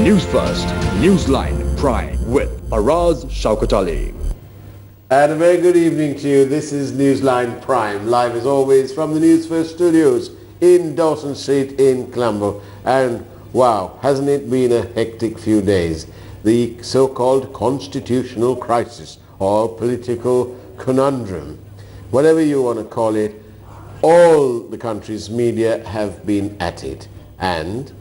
News First, Newsline Prime with Faraz, Shauketaly. And a very good evening to you. This is Newsline Prime, live as always from the Newsfirst studios in Dawson Street in Colombo. And wow, hasn't it been a hectic few days? The so-called constitutional crisis or political conundrum, whatever you want to call it, all the country's media have been at it. And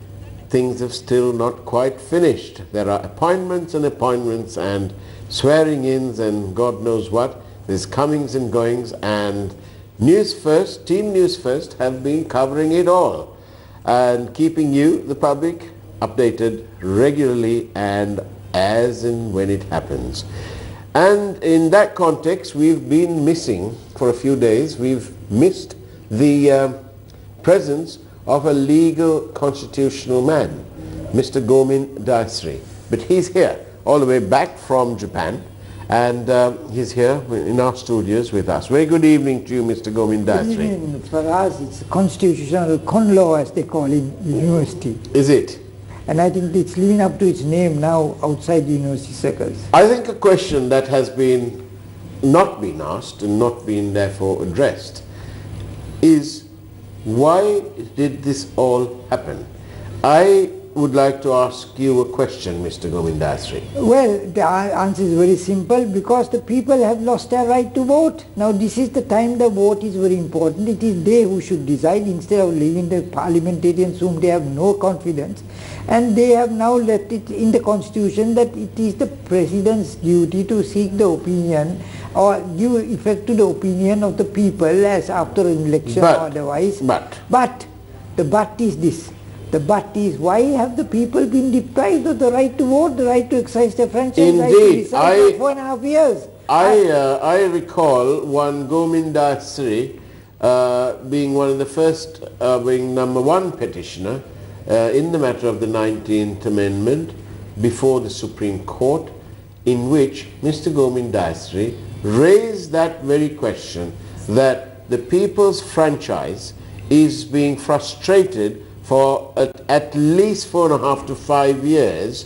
things have still not quite finished. There are appointments and swearing-ins and God knows what. There's comings and goings, and Newsfirst, Team Newsfirst have been covering it all and keeping you, the public, updated regularly and as and when it happens. And in that context, we've been missing for a few days, we've missed the presence of a legal constitutional man, Mr. Gomin Dayasri. But he's here, all the way back from Japan, and he's here in our studios with us. Very good evening to you, Mr. Gomin Dayasri. Good evening. For us, it's constitutional con law, as they call it in the university. Is it? And I think it's living up to its name now outside the university circles. I think a question that has not been asked and not been therefore addressed is, why did this all happen? I would like to ask you a question, Mr. Gomin Dayasri. Well, the answer is very simple, because the people have lost their right to vote. Now this is the time the vote is very important. It is they who should decide instead of leaving the parliamentarians whom they have no confidence. And they have now left it in the constitution that it is the president's duty to seek the opinion or give effect to the opinion of the people as after an election or otherwise. But the but is this. The but is, why have the people been deprived of the right to vote, the right to exercise their franchise, right to decide for 4.5 years? I recall one Gomin Dayasri being one of the first, being #1 petitioner in the matter of the 19th Amendment before the Supreme Court, in which Mr. Gomin Dayasri raised that very question, that the people's franchise is being frustrated for at least 4.5 to 5 years,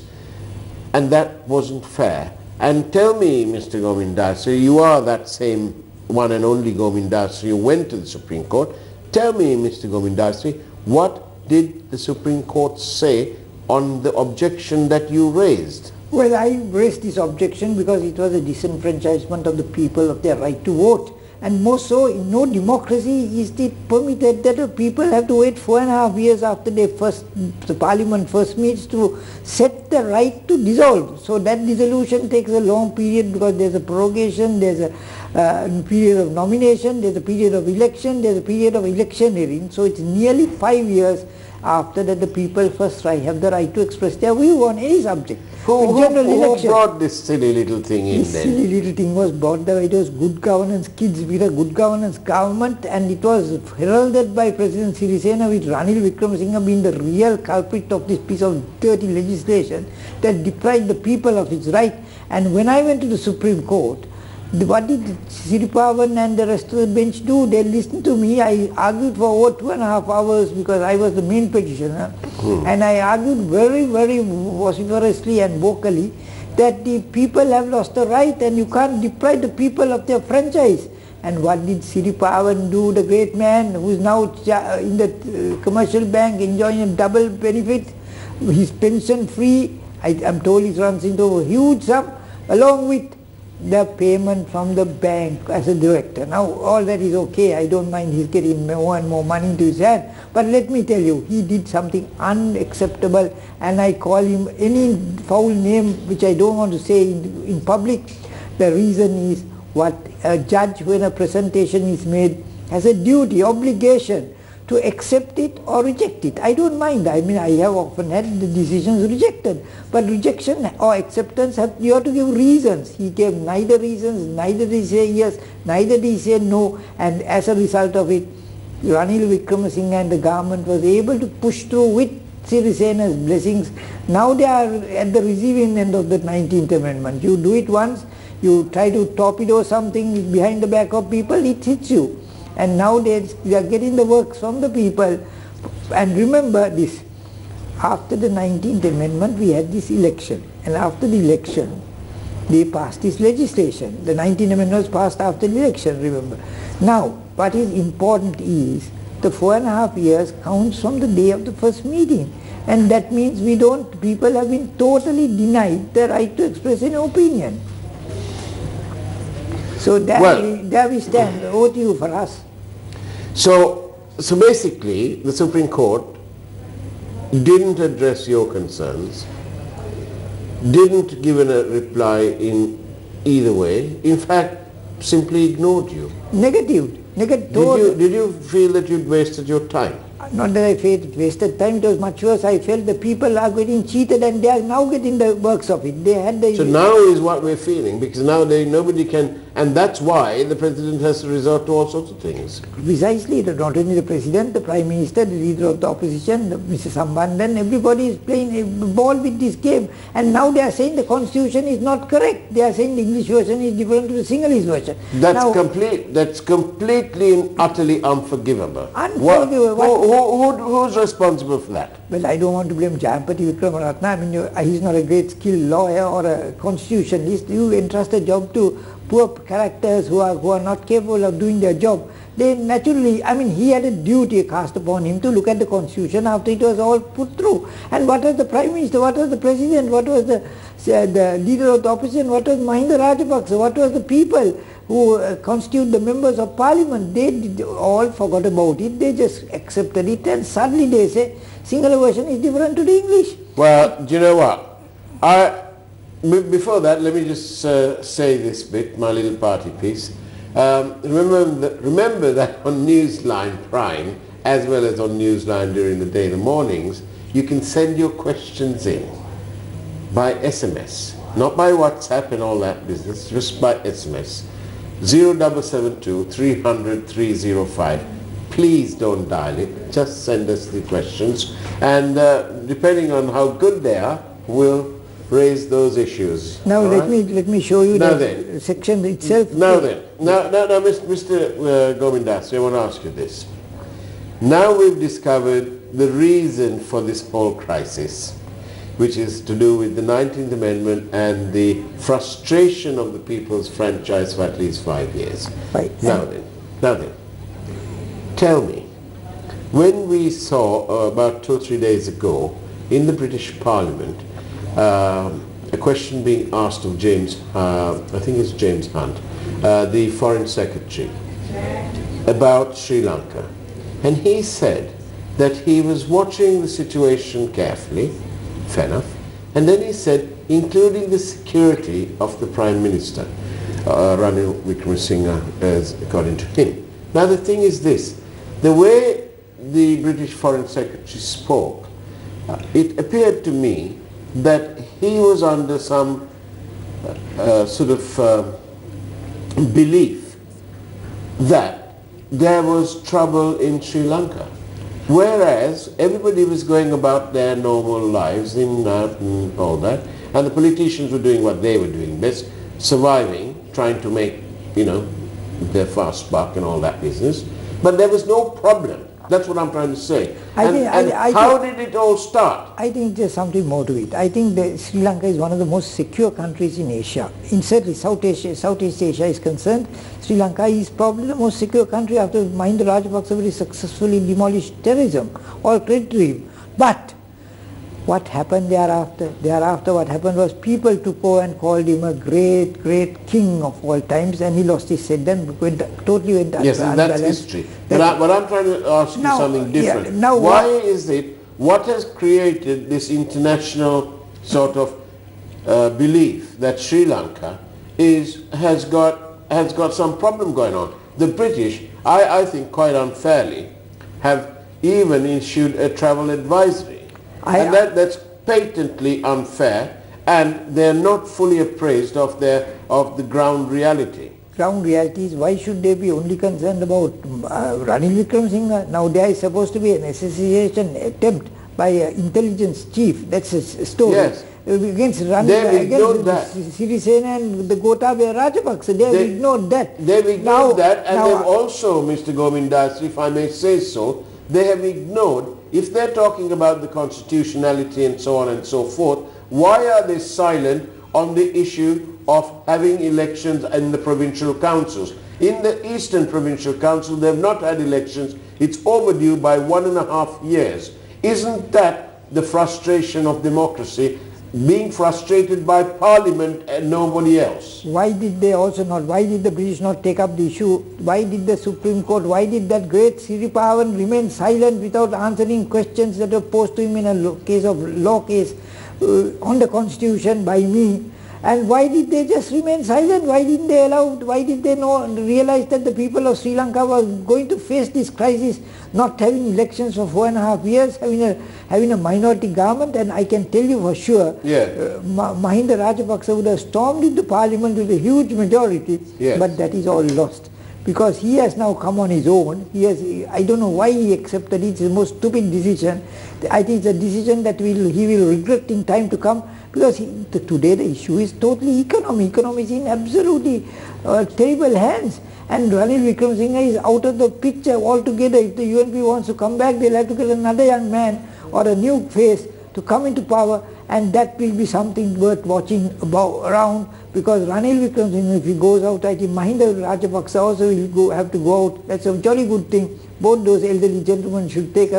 and that wasn't fair. And tell me, Mr. Gomin Dayasri, you are that same one and only Gomin Dayasri who went to the Supreme Court. Tell me, Mr. Gomin Dayasri, what did the Supreme Court say on the objection that you raised? Well, I raised this objection because it was a disenfranchisement of the people of their right to vote. And more so, in no democracy is it permitted that the people have to wait 4.5 years after the parliament first meets to set the right to dissolve. So that dissolution takes a long period, because there's a prorogation, there's a period of nomination, there's a period of election, there's a period of electioneering. So it's nearly 5 years after that the people first have the right to express their view on any subject. Who brought this silly little thing in then? This silly little thing was brought there. It was good governance, kids with a good governance government, and it was heralded by President Sirisena, with Ranil Wickremesinghe being the real culprit of this piece of dirty legislation that deprived the people of its right. And when I went to the Supreme Court, what did Siripavan and the rest of the bench do? They listened to me. I argued for over 2.5 hours because I was the main petitioner. And I argued very, very vociferously and vocally that the people have lost the right and you can't deprive the people of their franchise. And what did Siripavan do, the great man who is now in the commercial bank enjoying a double benefit? His pension free, I'm told it runs into a huge sum, along with the payment from the bank as a director. Now all that is okay, I don't mind he's getting more and more money into his hand, but let me tell you, he did something unacceptable, and I call him any foul name which I don't want to say in public. The reason is, what a judge, when a presentation is made, has a duty, obligation to accept it or reject it. I don't mind. I mean, I have often had the decisions rejected, but rejection or acceptance, you have to give reasons. He gave neither reasons, neither did he say yes, neither did he say no, and as a result of it, Ranil Wickremesinghe and the government was able to push through with Sirisena's blessings. Now they are at the receiving end of the 19th Amendment. You do it once, you try to torpedo something behind the back of people, it hits you. And nowadays they are getting the works from the people. And remember this, after the 19th Amendment, we had this election. And after the election, they passed this legislation. The 19th Amendment was passed after the election, remember. Now, what is important is the 4.5 years counts from the day of the first meeting. And that means people have been totally denied the right to express an opinion. So there we stand. Over to you, Faraz. So basically, the Supreme Court didn't address your concerns, didn't give a reply in either way, in fact, simply ignored you. Negative. Did you feel that you'd wasted your time? Not that I felt it wasted time, it was much worse. I felt the people are getting cheated and they are now getting the works of it. They had the... So now is what we're feeling, because now nobody can, and that's why the President has to resort to all sorts of things. Precisely, not only the President, the Prime Minister, the Leader of the Opposition, Mr. Sambandan, everybody is playing a ball with this game. And now they are saying the Constitution is not correct. They are saying the English version is different to the Sinhalese version. That's completely and utterly unforgivable. Unforgivable. Who's responsible for that? Well, I don't want to blame Jayampati Vikramaratne. I mean, he's not a great skilled lawyer or a constitutionalist. You entrust a job to poor characters who are not capable of doing their job. They naturally, I mean, he had a duty cast upon him to look at the Constitution after it was all put through. And what was the Prime Minister, what was the President, what was the Leader of the Opposition, what was Mahinda Rajapaksa, what was the people who constitute the members of Parliament? They all forgot about it. They just accepted it, and suddenly they say Sinhala version is different to the English. Well, do you know what? Before that, let me just say this bit, my little party piece. Remember that on Newsline Prime, as well as on Newsline during the day, the mornings, you can send your questions in by SMS, not by WhatsApp and all that business, just by SMS. 0772 300 305. Please don't dial it, just send us the questions, and depending on how good they are, we'll raise those issues. Now let me show you the section itself. Now Mr. Gomin, I want to ask you this. Now we've discovered the reason for this whole crisis, which is to do with the 19th Amendment and the frustration of the people's franchise for at least 5 years. Right. Now then, tell me, when we saw about 2 or 3 days ago in the British Parliament a question being asked of James, I think it's James Hunt, the Foreign Secretary, about Sri Lanka, and he said that he was watching the situation carefully, fair enough, and then he said, including the security of the Prime Minister, Ranil Wickremesinghe, as according to him. Now the thing is this, the way the British Foreign Secretary spoke, it appeared to me that he was under some sort of belief that there was trouble in Sri Lanka. Whereas everybody was going about their normal lives in and all that, and the politicians were doing what they were doing best, surviving, trying to make, their fast buck and all that business. But there was no problem. That's what I'm trying to say. How did it all start? I think there's something more to it. I think that Sri Lanka is one of the most secure countries in Asia. In certainly Southeast Asia is concerned, Sri Lanka is probably the most secure country after Mahinda Rajapaksa very successfully demolished terrorism. All credit to him. But what happened thereafter? What happened was people took over and called him a great, great king of all times, and he lost his head and totally went Yes, and that's history. But I'm trying to ask you something different. Yeah, now why is it, what has created this international sort of belief that Sri Lanka has got some problem going on? The British, I think quite unfairly, have even issued a travel advisory. And that's patently unfair, and they're not fully appraised of the ground reality. Ground reality is, why should they be only concerned about Ranil Wickremesinghe? Now there is supposed to be an assassination attempt by an intelligence chief. That's a story. Yes. Against Sirisena and the Gotabaya Rajapaksa. They have ignored that. They've ignored that, and they've also, Mr. Gomin, if I may say so, they have ignored if they're talking about the constitutionality and so on and so forth, why are they silent on the issue of having elections in the provincial councils? In the Eastern Provincial Council, they've not had elections. It's overdue by 1.5 years. Isn't that the frustration of democracy, being frustrated by Parliament and nobody else? Why did they also not, why did the British not take up the issue? Why did the Supreme Court, why did that great Siripavan remain silent without answering questions that were posed to him in a case of law case on the Constitution by me? And why did they just remain silent? Why didn't they allow, why did they realize that the people of Sri Lanka were going to face this crisis, not having elections for 4.5 years, having a minority government? And I can tell you for sure, Mahinda Rajapaksa would have stormed into parliament with a huge majority, but that is all lost. Because he has now come on his own. He has, I don't know why he accepted it. It's the most stupid decision. I think it's a decision that he will regret in time to come. Because today the issue is totally economy. Economy is in absolutely terrible hands. And Ranil Wickremesinghe is out of the picture altogether. If the UNP wants to come back, they'll have to get another young man or a new face to come into power, and that will be something worth watching around, because Ranil Wickremesinghe, if he goes out, I think Mahinda Rajapaksa also will have to go out. That's a jolly good thing. Both those elderly gentlemen should take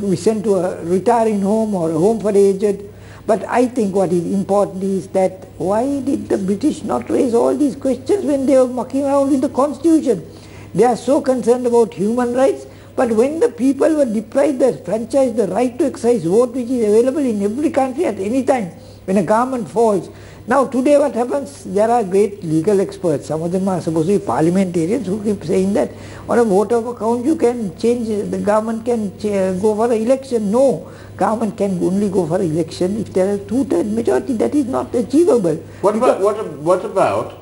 be sent to a retiring home or a home for the aged. But I think what is important is that why did the British not raise all these questions when they were mucking around with the Constitution? They are so concerned about human rights, but when the people were deprived the franchise, the right to exercise vote, which is available in every country at any time, when a government falls. Now today what happens, there are great legal experts, some of them are supposed to be parliamentarians who keep saying that on a vote of account you can change, the government can go for an election. No, government can only go for election if there is 2/3 majority. That is not achievable. What about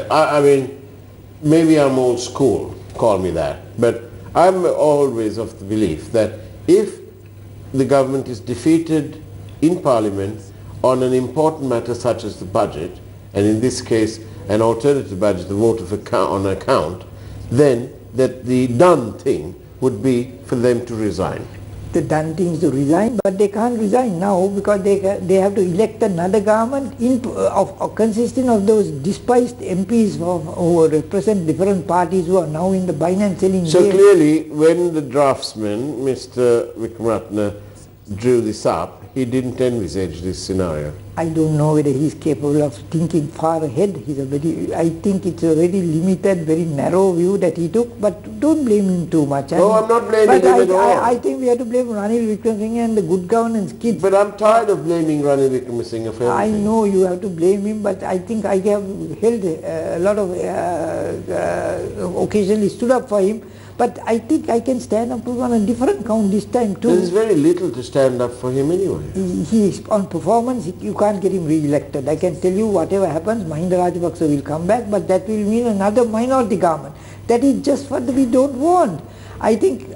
I mean, maybe I'm old school, call me that, but I'm always of the belief that if the government is defeated in Parliament on an important matter such as the budget, and in this case an alternative budget, the vote of on account, then that the done thing would be for them to resign. The done thing is to resign, but they can't resign now because they have to elect another government consisting of those despised MPs who represent different parties who are now in the buying and selling game. So clearly, when the draftsman, Mr. Wickremesinghe, drew this up, he didn't envisage this scenario. I don't know whether he's capable of thinking far ahead. I think it's a very limited, very narrow view that he took, but don't blame him too much. No, I'm not blaming him at all. I think we have to blame Ranil Wickremesinghe and the good governance kids. But I'm tired of blaming Ranil Wickremesinghe for everything. I know you have to blame him, but I think I have held a lot of, occasionally stood up for him. But I think I can stand up on a different count this time too. There's very little to stand up for him anyway. He is on performance, you can't get him re-elected. I can tell you whatever happens, Mahinda Rajapaksa will come back, but that will mean another minority government. That is just what we don't want. I think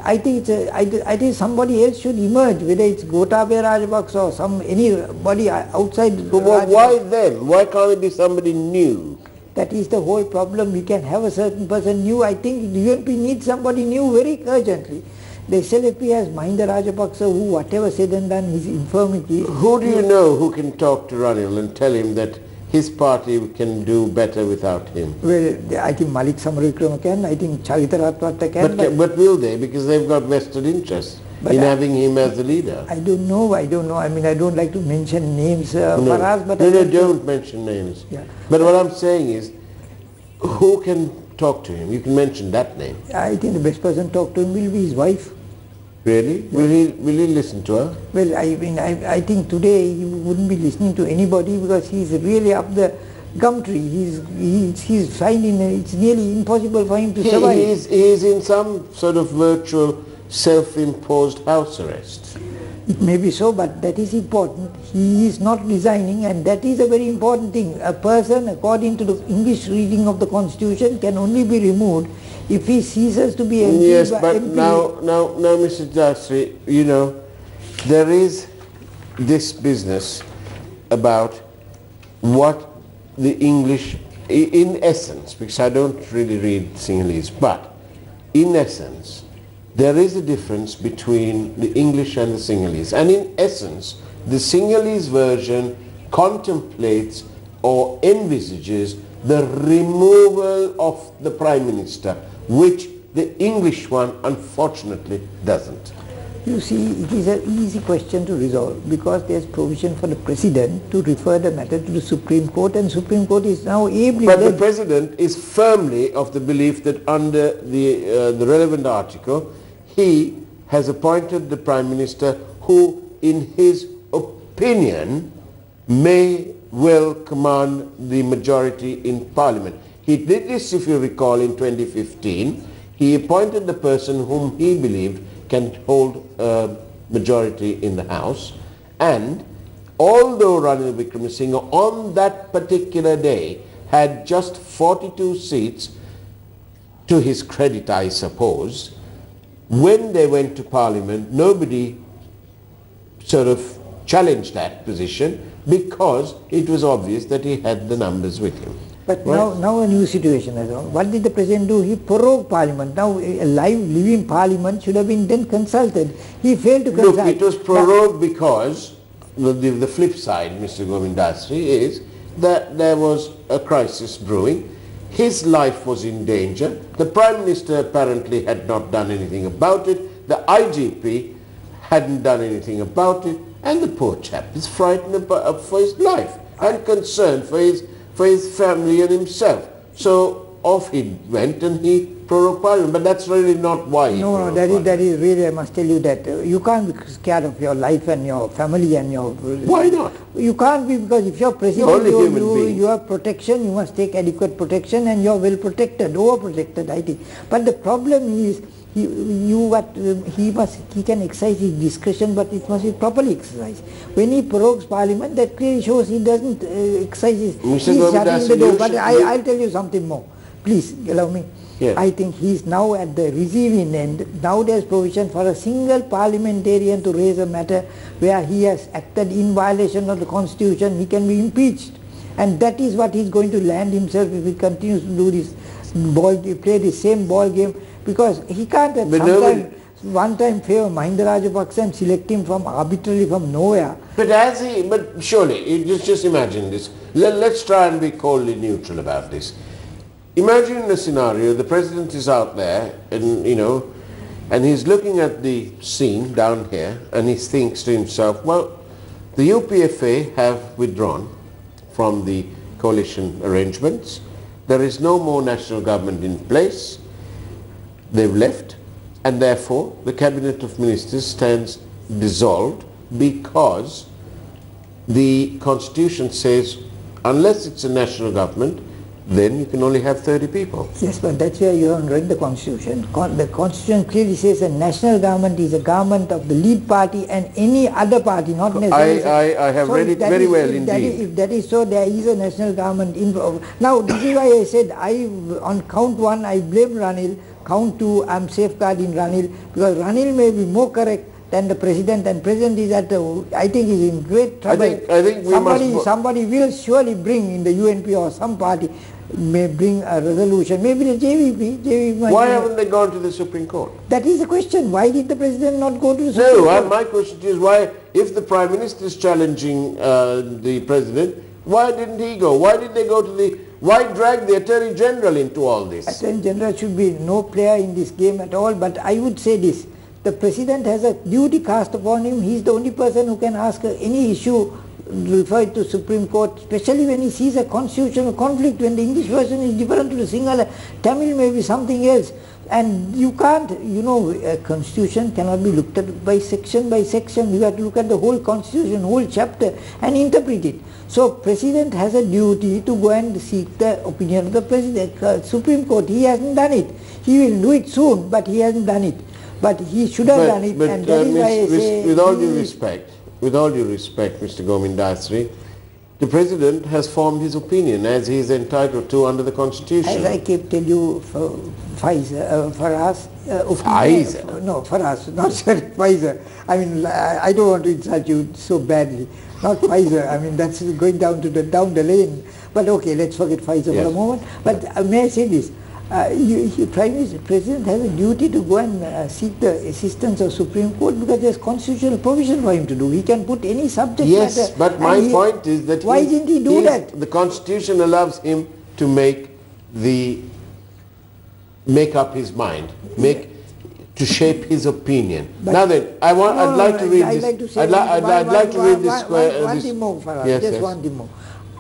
somebody else should emerge, whether it's Gotabaya Rajapaksa or anybody outside. But why them? Why can't it be somebody new? That is the whole problem. We can have a certain person new. I think the UNP needs somebody new very urgently. The SLFP has Mahinda Rajapaksa, who whatever said and done, his infirmity. Who do you know who can talk to Ranil and tell him that his party can do better without him? Well, I think Malik Samaravikrama can, I think Chavita Ratwatta can. But will they? Because they've got vested interest in having him as the leader. I don't know. I mean, I don't like to mention names, Faraz, but... No, don't mention names. Yeah. But what I'm saying is, who can talk to him? You can mention that name. I think the best person to talk to him will be his wife. Really? Will he listen to her? Well, I mean, I think today he wouldn't be listening to anybody because he's really up the gum tree. He's finding it's nearly impossible for him to survive. He's in some sort of virtual self-imposed house arrest. It may be so, but that is important. He is not resigning, and that is a very important thing. A person, according to the English reading of the Constitution, can only be removed if he ceases to be MP. Yes, but now, Mr. Dayasri, you know, there is this business about what the English, in essence, because I don't really read Sinhalese, but in essence, there is a difference between the English and the Sinhalese. And in essence, the Sinhalese version contemplates or envisages the removal of the Prime Minister, which the English one unfortunately doesn't. You see, it is an easy question to resolve because there is provision for the President to refer the matter to the Supreme Court, and Supreme Court is now able... But the President is firmly of the belief that under the relevant article, he has appointed the Prime Minister who, in his opinion, may well command the majority in Parliament. He did this, if you recall, in 2015. He appointed the person whom he believed can hold a majority in the House, and although Ranil Wickremesinghe on that particular day had just 42 seats, to his credit I suppose, when they went to Parliament nobody sort of challenged that position because it was obvious that he had the numbers with him. But now a new situation has come. What did the President do? He prorogued Parliament. Now a living Parliament should have been then consulted. He failed to consult. Look, it was prorogued because the flip side, Mr. Gomin Dayasri, is that there was a crisis brewing. His life was in danger. The Prime Minister apparently had not done anything about it. The IGP hadn't done anything about it. And the poor chap is frightened for his life and concerned for his family and himself. So off he went and he prorogued Parliament. But that's really not why he No, that is really, I must tell you that you can't be scared of your life and your family and your... Why not? You can't be, because if you're President, you have protection, you must take adequate protection, and you're well protected, overprotected, I think. But the problem is, he can exercise his discretion, but it must be properly exercised. When he prorogues Parliament, that clearly shows he doesn't exercise his... He's shutting the door. But I'll tell you something more. Please, allow me. Yes. I think he's now at the receiving end. Now there's provision for a single parliamentarian to raise a matter where he has acted in violation of the Constitution. He can be impeached. And that is what he's going to land himself if he continues to do this play the same ball game. Because he can't at one time favor Mahinda Rajapaksa and select him arbitrarily from nowhere. But surely, just imagine this. Let's try and be coldly neutral about this. Imagine a scenario, the President is out there and, and he's looking at the scene down here and he thinks to himself, well, the UPFA have withdrawn from the coalition arrangements. There is no more national government in place. They've left, and therefore the Cabinet of Ministers stands dissolved because the Constitution says unless it's a national government, then you can only have 30 people. Yes, but that's where you haven't read the Constitution. The Constitution clearly says a national government is a government of the lead party and any other party, not necessarily... I have read it very well indeed. If that is so, there is a national government involved. Now, this is why I said, on count one, I blame Ranil. Count two, I'm safeguarding Ranil, because Ranil may be more correct than the President, and President is I think he's in great trouble. I think somebody will surely bring in the UNP or some party may bring a resolution. Maybe the JVP. Why haven't they gone to the Supreme Court? That is the question. Why did the President not go to the Supreme Court? No, my question is why, if the Prime Minister is challenging the President, why didn't he go? Why did they go to why drag the Attorney General into all this? Attorney General should be no player in this game at all, but I would say this. The President has a duty cast upon him. He is the only person who can ask any issue referred to Supreme Court, especially when he sees a constitutional conflict, when the English version is different to the Sinhala. Tamil may be something else. And you can't, a constitution cannot be looked at by section. You have to look at the whole constitution, whole chapter, and interpret it. So President has a duty to go and seek the opinion of the President, Supreme Court. He hasn't done it. He will do it soon, but he hasn't done it. But he should have done it, and that is why I say... With all due respect, Mr. Gomin Dayasri, the President has formed his opinion as he is entitled to under the Constitution. As I keep telling you, Faraz... Faraz, not sorry, Pfizer. I mean, I don't want to insult you so badly. Not Pfizer, I mean, that's going down the lane. But okay, let's forget Pfizer for a moment. But may I say this? Prime Minister, President has a duty to go and seek the assistance of Supreme Court because there's constitutional provision for him to do. He can put any subject yes, matter. but my point is that why didn't he do that? The Constitution allows him to make up his mind, to shape his opinion. But now then, I'd like to read this. I'd like to read this. One thing more, Faraz. Yes, just yes. one thing more.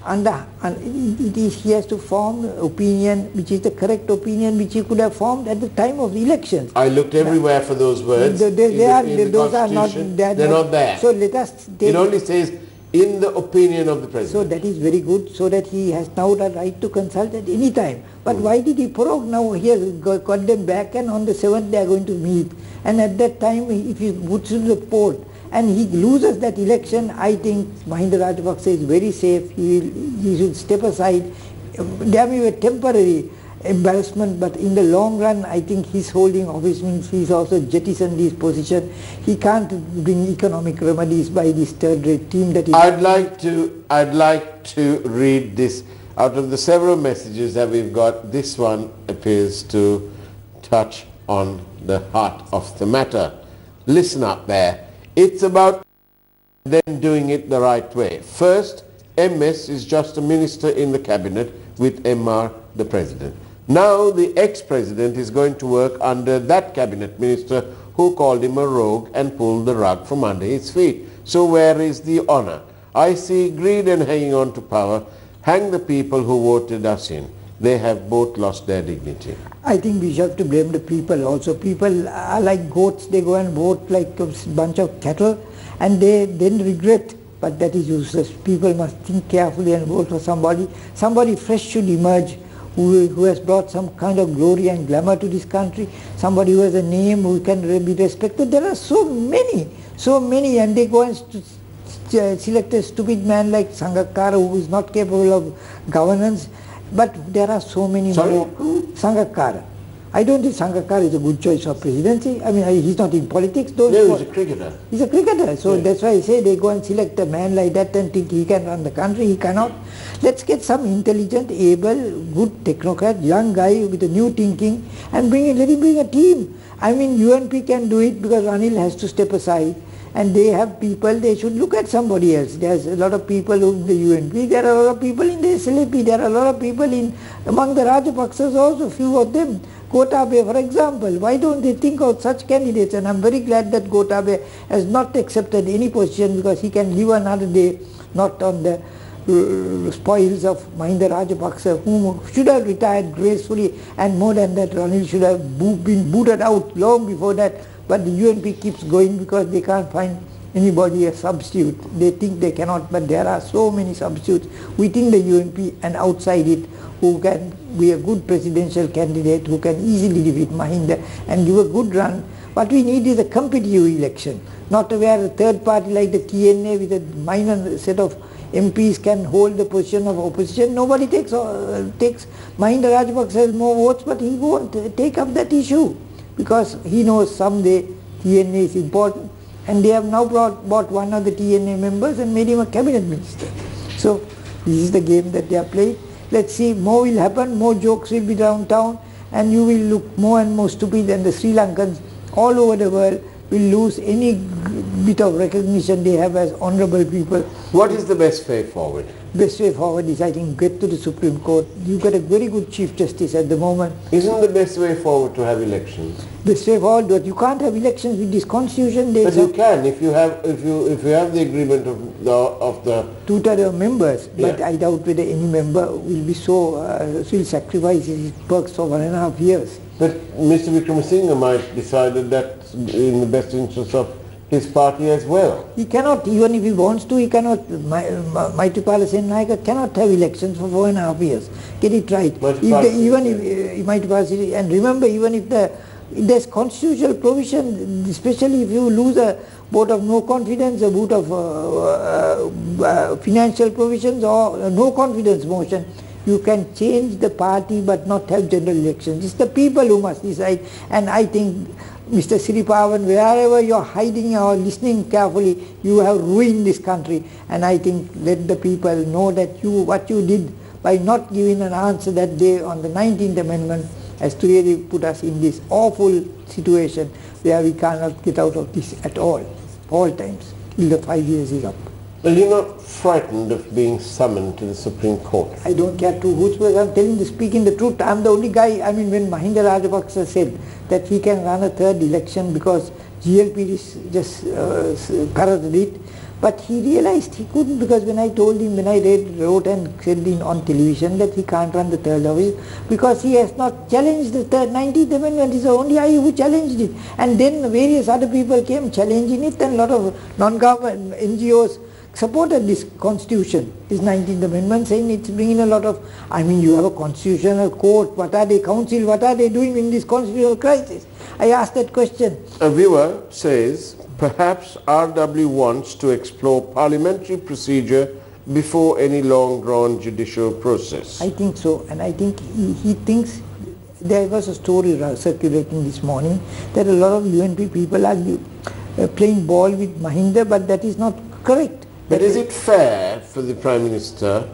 He has to form opinion which is the correct opinion which he could have formed at the time of the elections. I looked everywhere for those words. Those are not. They're not there. So let us take. It only says in the opinion of the President. So that is very good, so that he has now the right to consult at any time. But why did he prorogue now? He has got them back, and on the 7th they are going to meet. And at that time, if he puts to the poll and he loses that election, I think Mahinda Rajapaksa is very safe. He should step aside. There may be a temporary embarrassment, but in the long run, I think his holding office means he's also jettisoned his position. He can't bring economic remedies by this third-rate team that he... I'd like to read this. Out of the several messages that we've got, this one appears to touch on the heart of the matter. Listen up there. It's about them doing it the right way. First, MS is just a minister in the cabinet with MR the president. Now the ex-president is going to work under that cabinet minister who called him a rogue and pulled the rug from under his feet. So where is the honor? I see greed and hanging on to power. Hang the people who voted us in. They have both lost their dignity. I think we have to blame the people also. People are like goats. They go and vote like a bunch of cattle and they then regret. But that is useless. People must think carefully and vote for somebody. Somebody fresh should emerge who has brought some kind of glory and glamour to this country. Somebody who has a name, who can be respected. There are so many, and they go and select a stupid man like Sangakkara who is not capable of governance. But there are so many more. Sangakkara. I don't think Sangakkara is a good choice for presidency. I mean, he's not in politics. No, he's a cricketer. He's a cricketer. So that's why I say they go and select a man like that and think he can run the country. He cannot. Let's get some intelligent, able, good technocrat, young guy with a new thinking and let him bring a team. I mean, UNP can do it because Ranil has to step aside. And they have people, they should look at somebody else. There's a lot of people in the UNP, there are a lot of people in the SLP, there are a lot of people among the Rajapaksas also, few of them. Gotabaya, for example, why don't they think of such candidates? And I'm very glad that Gotabaya has not accepted any position because he can live another day, not on the spoils of Mahinda Rajapaksa, whom should have retired gracefully, and more than that, Ranil should have been booted out long before that. But the UNP keeps going because they can't find anybody a substitute. They think they cannot, but there are so many substitutes within the UNP and outside it who can be a good presidential candidate, who can easily defeat Mahinda and give a good run. What we need is a competitive election, not where a third party like the TNA with a minor set of MPs can hold the position of opposition. Nobody takes Mahinda Rajapaksa has more votes, but he won't take up that issue, because he knows someday TNA is important, and they have now bought one of the TNA members and made him a cabinet minister. So this is the game that they are playing. Let's see, more will happen, more jokes will be downtown, and you will look more and more stupid, and the Sri Lankans all over the world will lose any bit of recognition they have as honorable people. What is the best way forward? Best way forward is, I think, get to the Supreme Court. You got a very good Chief Justice at the moment. Isn't the best way forward to have elections? Best way forward, but you can't have elections with this constitution. But you can if you have the agreement of the two-thirds members. Yeah. But I doubt whether any member will be will sacrifice his perks for 1.5 years. But Mr. Wickramasinghe might decide that that's in the best interest of his party as well. He cannot, even if he wants to, he cannot. Maithripala Senayaka cannot have elections for 4.5 years. Get it right. And remember, even if there's constitutional provision, especially if you lose a vote of no confidence, a vote of financial provisions, or a no confidence motion, you can change the party but not have general elections. It's the people who must decide, and I think Mr. Siripavan, wherever you're hiding or listening carefully, you have ruined this country. And I think let the people know that what you did by not giving an answer that day on the 19th Amendment has to really put us in this awful situation where we cannot get out of this at all times, till the 5 years is up. Well, you're not frightened of being summoned to the Supreme Court? I don't care to who's, I'm telling you, speaking the truth, I'm the only guy, when Mahinda Rajapaksa said that he can run a third election because GLP is just parroted it, but he realized he couldn't, because when I told him, when I wrote and said on television that he can't run the third office because he has not challenged the 19th Amendment, it's only I who challenged it. And then various other people came challenging it, and a lot of non-government NGOs supported this constitution, this 19th Amendment, saying it's bringing a lot of, you have a constitutional court, what are they, council, what are they doing in this constitutional crisis? I asked that question. A viewer says, perhaps RW wants to explore parliamentary procedure before any long-drawn judicial process. I think so, and I think he thinks, there was a story circulating this morning that a lot of UNP people are playing ball with Mahinda, but that is not correct. But is it fair for the Prime Minister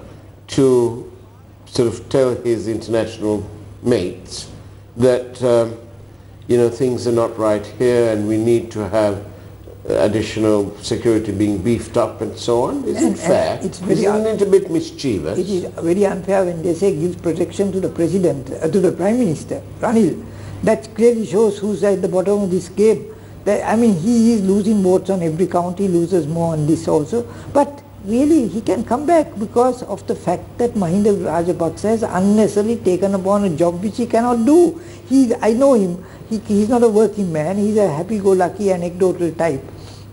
to sort of tell his international mates that, things are not right here and we need to have additional security being beefed up and so on? Is it fair? Isn't it a bit mischievous? It is very unfair when they say gives protection to the President, to the Prime Minister, Ranil. That clearly shows who's at the bottom of this game. He is losing votes on every count, he loses more on this also. But really, he can come back because of the fact that Mahinda Rajapaksa has unnecessarily taken upon a job which he cannot do. I know him, he's not a working man, he's a happy-go-lucky, anecdotal type.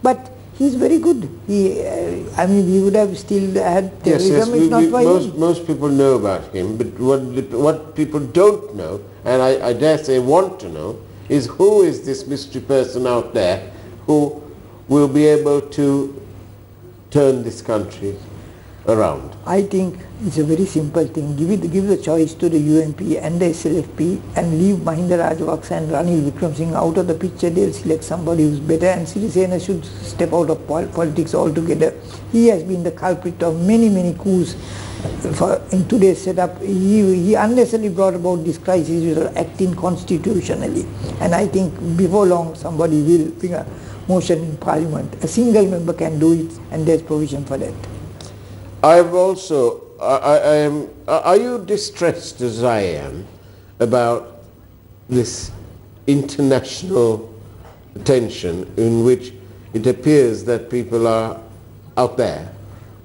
But he's very good. We would have still had terrorism if not for him. Most people know about him, but what people don't know, and I dare say want to know, is who is this mystery person out there who will be able to turn this country around? I think it's a very simple thing. Give the choice to the UNP and the SLFP and leave Mahinda Rajapaksa and Ranil Wickremesinghe out of the picture. They'll select somebody who's better, and Sirisena should step out of politics altogether. He has been the culprit of many coups in today's setup. He unnecessarily brought about this crisis without acting constitutionally. And I think before long somebody will bring a motion in Parliament. A single member can do it, and there's provision for that. Are you distressed as I am about this international tension in which it appears that people are out there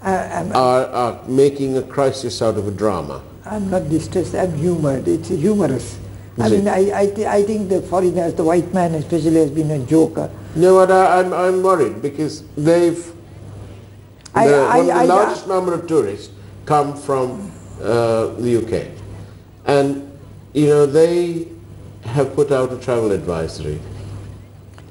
are making a crisis out of a drama? I'm not distressed, I'm humored. It's humorous. I think the foreigners, the white man especially, has been a joker. No, but I'm worried because the largest number of tourists come from the UK, and they have put out a travel advisory.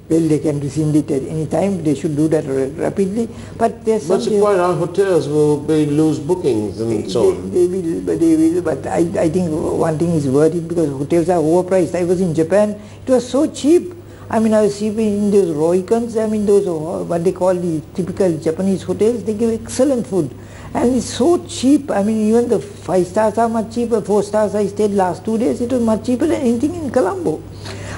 Well, they can rescind it at any time. They should do that rapidly. But there's What's the point? Our hotels will lose bookings and so on. They will. But I think one thing is worth it because hotels are overpriced. I was in Japan. It was so cheap. I was sleeping in those roikans. Those what they call the typical Japanese hotels. They give excellent food, and it's so cheap. Even the 5 stars are much cheaper. 4 stars I stayed last 2 days. It was much cheaper than anything in Colombo.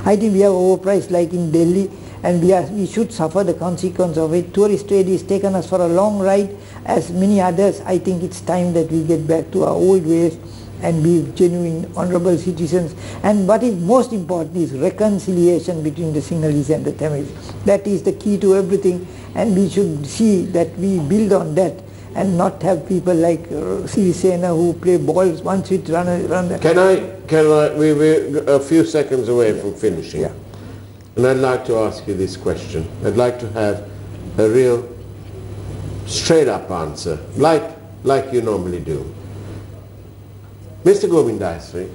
I think we are overpriced like in Delhi, and we should suffer the consequence of it. Tourist trade has taken us for a long ride, as many others. I think it's time that we get back to our old ways and be genuine, honourable citizens. And what is most important is reconciliation between the Sinhalese and the Tamils. That is the key to everything, and we should see that we build on that and not have people like Sirisena who play balls once it run. We're a few seconds away from finishing. Yeah. And I'd like to ask you this question. I'd like to have a real straight up answer, like you normally do. Mr. Gomin Dayasri,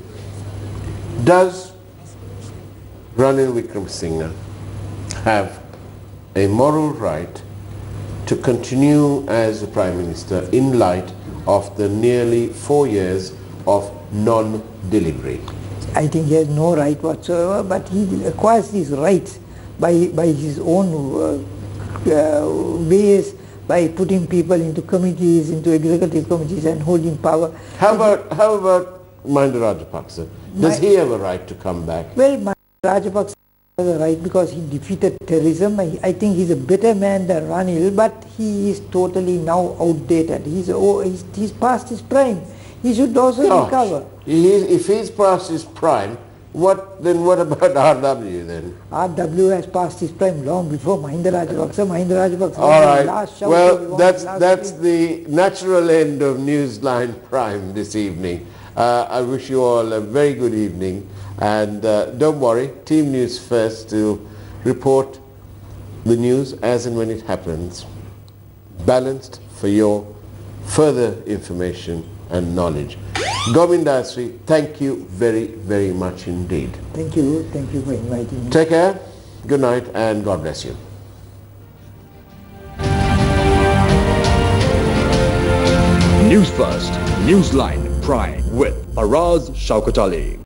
does Ranil Wickremesinghe have a moral right to continue as the Prime Minister in light of the nearly 4 years of non-delivery? I think he has no right whatsoever, but he acquires these rights by his own ways, by putting people into committees, into executive committees and holding power. How about Mahinda Rajapaksa? Does he have a right to come back? Well, Rajapaksa has a right because he defeated terrorism. I think he's a better man than Ranil, but he is totally now outdated. He's past his prime. He should also recover. If he's past his prime, what about RW then? RW has passed his prime long before Mahinda Rajapaksa. Mahinda Rajapaksa All was the right. last shout. Well, that's the natural end of Newsline Prime this evening. I wish you all a very good evening, and don't worry, Team News First to report the news as and when it happens, balanced for your further information and knowledge. Gomin, Dayasri, thank you very, very much indeed. Thank you for inviting me. Take care, good night, and God bless you. News First, Newsline Prime with Faraz, Shauketaly.